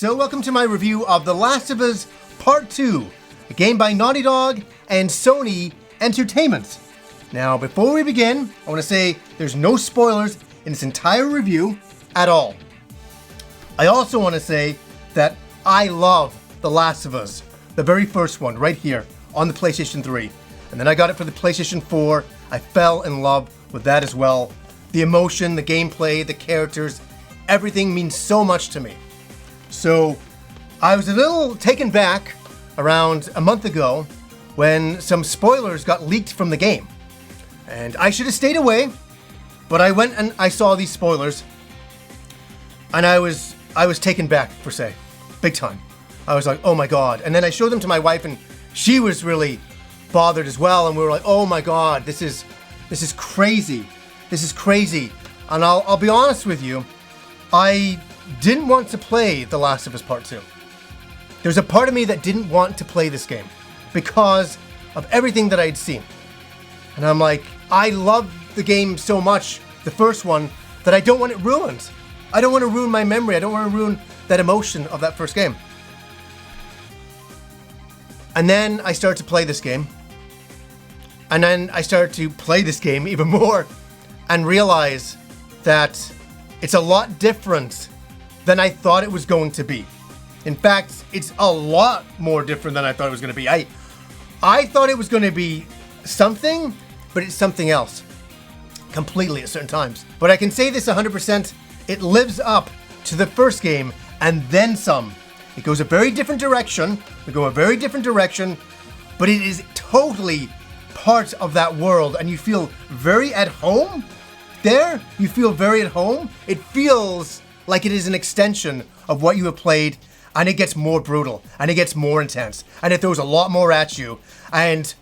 So welcome to my review of The Last of Us Part 2, a game by Naughty Dog and Sony Entertainment. Now, before we begin, I want to say there's no spoilers in this entire review at all. I also want to say that I love The Last of Us, the very first one, right here on the PlayStation 3. And then I got it for the PlayStation 4. I fell in love with that as well. The emotion, the gameplay, the characters, everything means so much to me. So I was a little taken back around a month ago when some spoilers got leaked from the game. And I should have stayed away, but I went and I saw these spoilers and I was taken back, per se, big time. I was like, oh my God. And then I showed them to my wife and she was really bothered as well. And we were like, oh my God, this is crazy. This is crazy. And I'll be honest with you, I didn't want to play The Last of Us Part 2. There's a part of me that didn't want to play this game because of everything that I'd seen. And I'm like, I love the game so much, the first one, that I don't want it ruined. I don't want to ruin my memory. I don't want to ruin that emotion of that first game. And then I started to play this game. And then I started to play this game even more and realize that it's a lot different than I thought it was going to be. In fact, it's a lot more different than I thought it was going to be. I thought it was going to be something, but it's something else completely at certain times. But I can say this 100%, it lives up to the first game and then some. It goes a very different direction. We go a very different direction, but it is totally part of that world and you feel very at home there. You feel very at home. It feels like it is an extension of what you have played, and it gets more brutal and it gets more intense and it throws a lot more at you and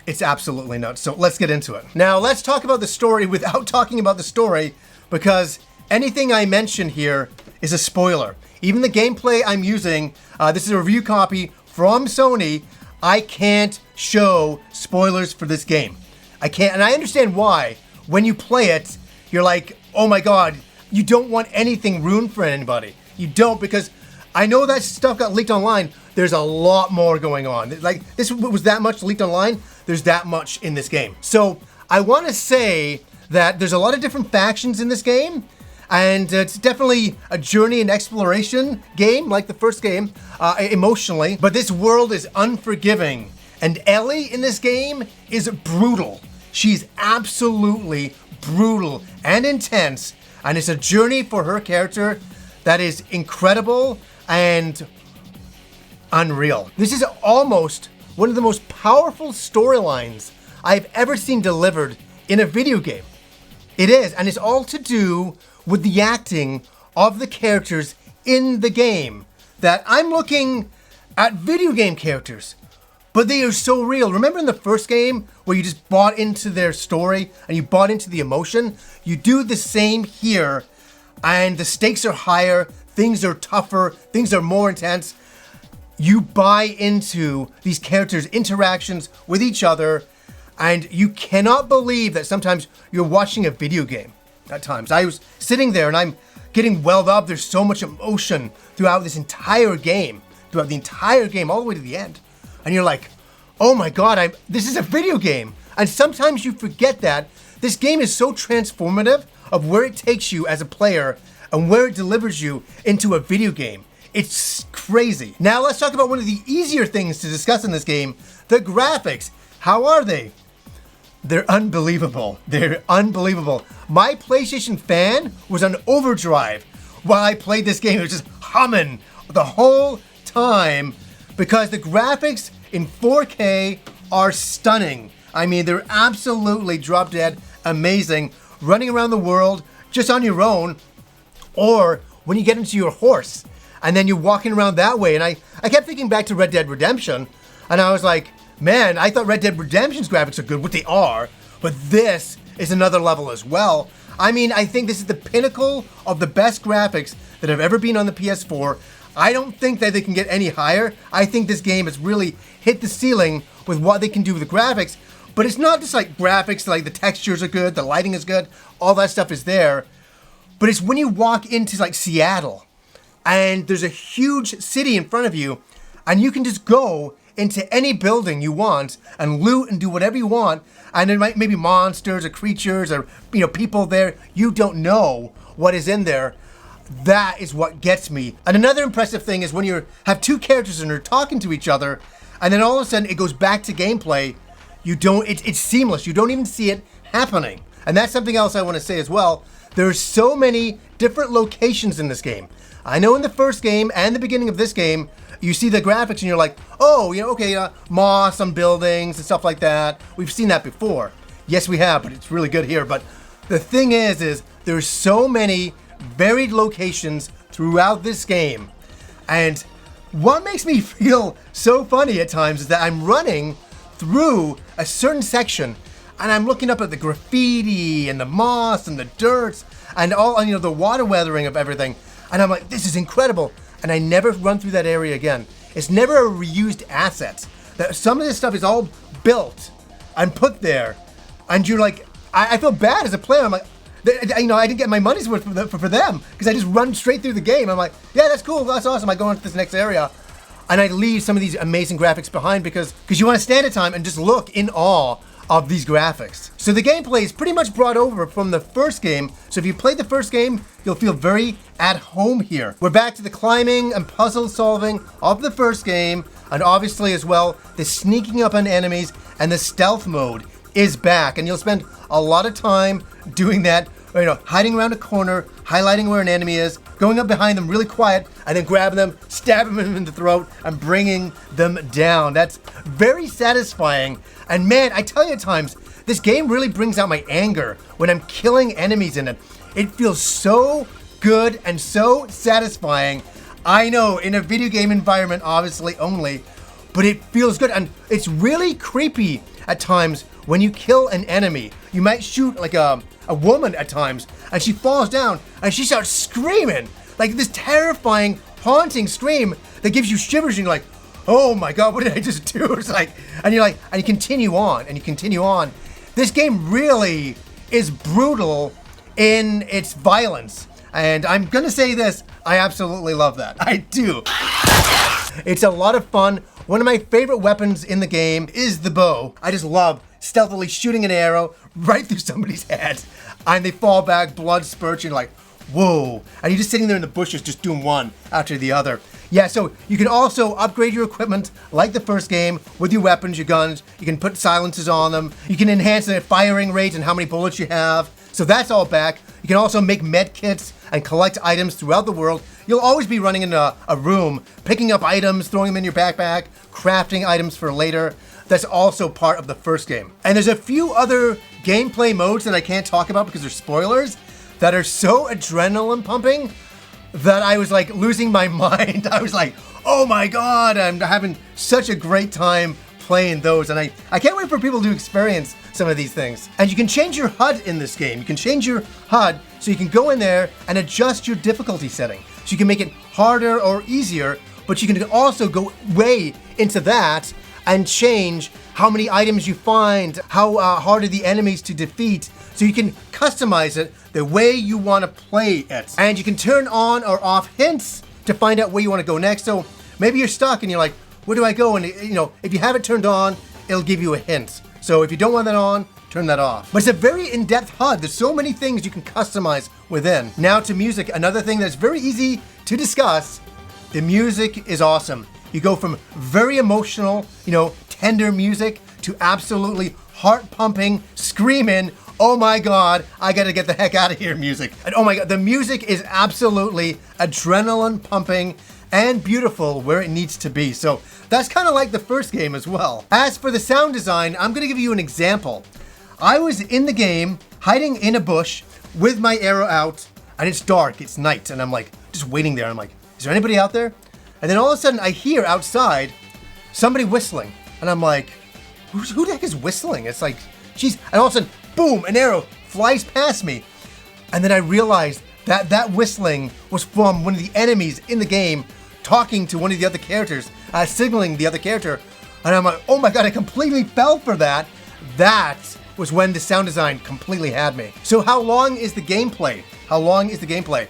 it's absolutely nuts. So let's get into it. Now let's talk about the story without talking about the story, because anything I mention here is a spoiler. Even the gameplay I'm using, this is a review copy from Sony. I can't show spoilers for this game. I can't, and I understand why. When you play it, you're like, oh my God, you don't want anything ruined for anybody. You don't, because I know that stuff got leaked online. There's a lot more going on. Like, this was that much leaked online. There's that much in this game. So I want to say that there's a lot of different factions in this game. And it's definitely a journey and exploration game, like the first game, emotionally. But this world is unforgiving. And Ellie in this game is brutal. She's absolutely brutal and intense. And it's a journey for her character that is incredible and unreal. This is almost one of the most powerful storylines I've ever seen delivered in a video game. It is, and it's all to do with the acting of the characters in the game. That I'm looking at video game characters, but they are so real. Remember in the first game where you just bought into their story and you bought into the emotion? You do the same here, and the stakes are higher, things are tougher, things are more intense. You buy into these characters' interactions with each other, and you cannot believe that sometimes you're watching a video game. At times, I was sitting there and I'm getting welled up. There's so much emotion throughout this entire game, all the way to the end. And you're like, oh my God, this is a video game. And sometimes you forget that this game is so transformative of where it takes you as a player and where it delivers you into a video game. It's crazy. Now let's talk about one of the easier things to discuss in this game, the graphics. How are they? They're unbelievable. They're unbelievable. My PlayStation fan was on overdrive while I played this game. It was just humming the whole time because the graphics in 4K are stunning. I mean, they're absolutely drop dead amazing. Running around the world just on your own, or when you get into your horse and then you're walking around that way. And I kept thinking back to Red Dead Redemption, and I was like, man, I thought Red Dead Redemption's graphics are good, what they are, but this is another level as well. I mean, I think this is the pinnacle of the best graphics that have ever been on the PS4. I don't think that they can get any higher. I think this game has really hit the ceiling with what they can do with the graphics, but it's not just like graphics, like the textures are good, the lighting is good, all that stuff is there, but it's when you walk into like Seattle and there's a huge city in front of you, and you can just go into any building you want and loot and do whatever you want, and there might maybe monsters or creatures or people there. You don't know what is in there. That is what gets me. And another impressive thing is when you have two characters and they're talking to each other, and then all of a sudden it goes back to gameplay. It's seamless. You don't even see it happening. And that's something else I want to say as well. There's so many different locations in this game. I know in the first game and the beginning of this game, you see the graphics and you're like, oh, moss on buildings and stuff like that. We've seen that before. Yes, we have, but it's really good here. But the thing is there's so many varied locations throughout this game. And what makes me feel so funny at times is that I'm running through a certain section and I'm looking up at the graffiti and the moss and the dirt and all, the water weathering of everything. And I'm like, this is incredible. And I never run through that area again. It's never a reused asset. Some of this stuff is all built and put there. And you're like, I feel bad as a player. I'm like, I didn't get my money's worth for them because I just run straight through the game. I'm like, yeah, that's cool. That's awesome. I go on to this next area. And I leave some of these amazing graphics behind because you want to stand at time and just look in awe of these graphics. So the gameplay is pretty much brought over from the first game. So if you played the first game, you'll feel very at home here. We're back to the climbing and puzzle solving of the first game. And obviously as well, the sneaking up on enemies and the stealth mode is back. And you'll spend a lot of time doing that, hiding around a corner, highlighting where an enemy is, going up behind them really quiet, and then grabbing them, stabbing them in the throat, and bringing them down. That's very satisfying. And man, I tell you at times, this game really brings out my anger when I'm killing enemies in it. It feels so good and so satisfying. I know, in a video game environment, obviously only, but it feels good. And it's really creepy at times when you kill an enemy. You might shoot like a woman at times, and she falls down, and she starts screaming, like this terrifying, haunting scream that gives you shivers, and you're like, oh my God, what did I just do? It's like, and you're like, and you continue on, and you continue on. This game really is brutal in its violence, and I'm gonna say this, I absolutely love that. I do. It's a lot of fun. One of my favorite weapons in the game is the bow. I just love stealthily shooting an arrow right through somebody's head, and they fall back, blood spurts, you're like, whoa. And you're just sitting there in the bushes just doing one after the other. Yeah, so you can also upgrade your equipment like the first game with your weapons, your guns. You can put silencers on them. You can enhance the firing rate and how many bullets you have. So that's all back. You can also make med kits and collect items throughout the world. You'll always be running in a room, picking up items, throwing them in your backpack, crafting items for later. That's also part of the first game. And there's a few other gameplay modes that I can't talk about because they're spoilers that are so adrenaline pumping that I was like losing my mind. I was like, oh my God, I'm having such a great time playing those. And I can't wait for people to experience some of these things. And you can change your HUD in this game. You can change your HUD so you can go in there and adjust your difficulty setting. So you can make it harder or easier, but you can also go way into that and change how many items you find, how hard are the enemies to defeat, so you can customize it the way you want to play it. And you can turn on or off hints to find out where you want to go next. So maybe you're stuck and you're like, where do I go? And if you have it turned on, it'll give you a hint. So if you don't want that on, turn that off. But it's a very in-depth HUD. There's so many things you can customize within. Now to music, another thing that's very easy to discuss. The music is awesome. You go from very emotional, tender music to absolutely heart-pumping, screaming, oh my God, I gotta get the heck out of here music. And oh my God, the music is absolutely adrenaline pumping and beautiful where it needs to be. So that's kind of like the first game as well. As for the sound design, I'm gonna give you an example. I was in the game, hiding in a bush with my arrow out, and it's dark, it's night, and I'm like, just waiting there. I'm like, is there anybody out there? And then all of a sudden I hear outside somebody whistling. And I'm like, who the heck is whistling? It's like, jeez. And all of a sudden, boom, an arrow flies past me. And then I realized that whistling was from one of the enemies in the game talking to one of the other characters, signaling the other character. And I'm like, oh my God, I completely fell for that. That was when the sound design completely had me. So how long is the gameplay? How long is the gameplay?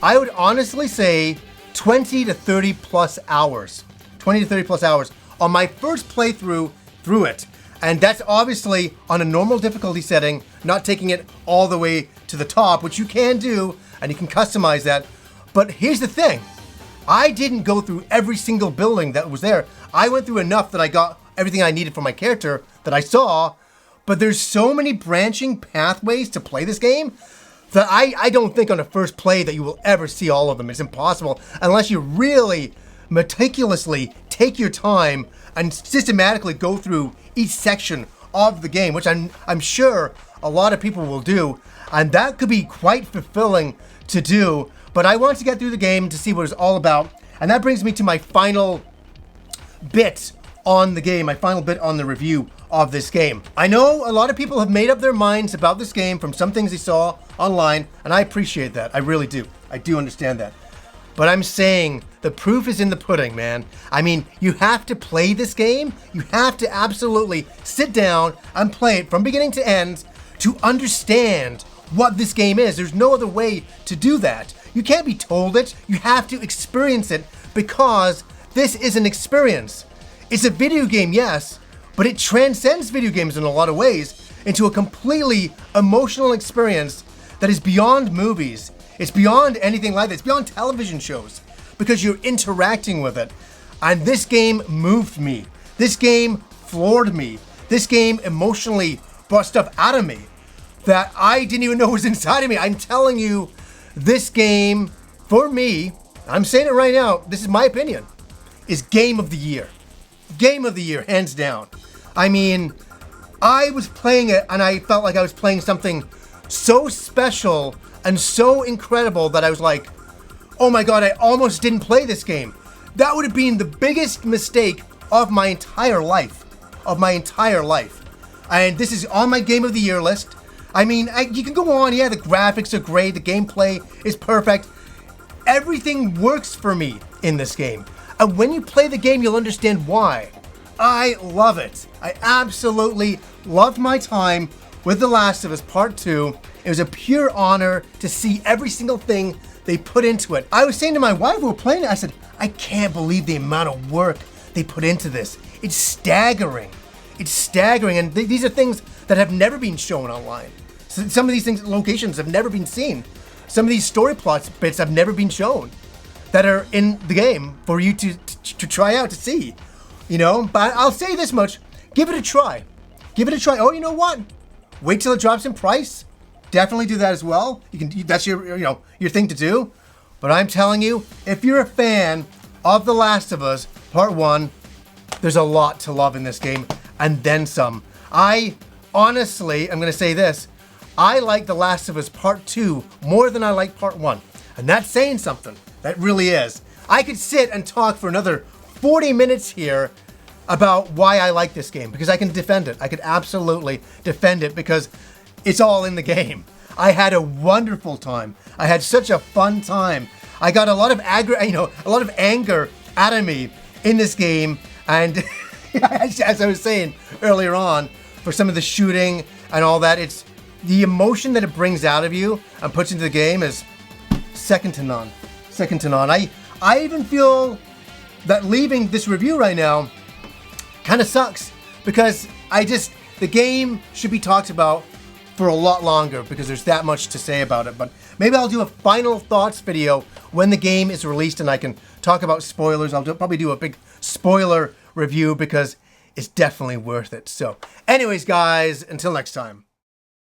I would honestly say 20 to 30 plus hours. 20 to 30 plus hours on my first playthrough through it. And that's obviously on a normal difficulty setting, not taking it all the way to the top, which you can do, and you can customize that. But here's the thing. I didn't go through every single building that was there. I went through enough that I got everything I needed for my character that I saw, but there's so many branching pathways to play this game that I don't think on a first play that you will ever see all of them. It's impossible unless you really meticulously take your time and systematically go through each section of the game, which I'm sure a lot of people will do, and that could be quite fulfilling to do. But I want to get through the game to see what it's all about, and that brings me to my final bit on the game, my final bit on the review of this game. I know a lot of people have made up their minds about this game from some things they saw online, and I appreciate that. I really do. I do understand that. But I'm saying the proof is in the pudding, man. I mean, you have to play this game. You have to absolutely sit down and play it from beginning to end to understand what this game is. There's no other way to do that. You can't be told it. You have to experience it because this is an experience. It's a video game, yes, but it transcends video games in a lot of ways into a completely emotional experience that is beyond movies. It's beyond anything like that. It's beyond television shows because you're interacting with it. And this game moved me. This game floored me. This game emotionally brought stuff out of me that I didn't even know was inside of me. I'm telling you, this game, for me, I'm saying it right now, this is my opinion, is game of the year. Game of the year, hands down. I mean, I was playing it and I felt like I was playing something so special and so incredible that I was like, oh my God, I almost didn't play this game. That would have been the biggest mistake of my entire life. And this is on my game of the year list. I mean, you can go on, yeah, the graphics are great, the gameplay is perfect. Everything works for me in this game. And when you play the game, you'll understand why. I love it. I absolutely loved my time with The Last of Us Part 2. It was a pure honor to see every single thing they put into it. I was saying to my wife, we were playing it, I said, I can't believe the amount of work they put into this. It's staggering. It's staggering. And these are things that have never been shown online. So some of these things, locations have never been seen. Some of these story plots bits have never been shown that are in the game for you to try out to see, you know. But I'll say this much: give it a try. Give it a try. Oh, you know what? Wait till it drops in price. Definitely do that as well. That's your your thing to do. But I'm telling you, if you're a fan of The Last of Us Part 1, there's a lot to love in this game, and then some. I honestly, I'm going to say this: I like The Last of Us Part 2 more than I like Part 1. And that's saying something. That really is. I could sit and talk for another 40 minutes here about why I like this game, because I can defend it. I could absolutely defend it because it's all in the game. I had a wonderful time. I had such a fun time. I got a lot of anger out of me in this game. And as I was saying earlier on, for some of the shooting and all that, it's the emotion that it brings out of you and puts into the game is second to none. Second to none. I even feel that leaving this review right now kind of sucks because the game should be talked about for a lot longer because there's that much to say about it. But maybe I'll do a final thoughts video when the game is released and I can talk about spoilers. I'll probably do a big spoiler review because it's definitely worth it. So anyways, guys, until next time.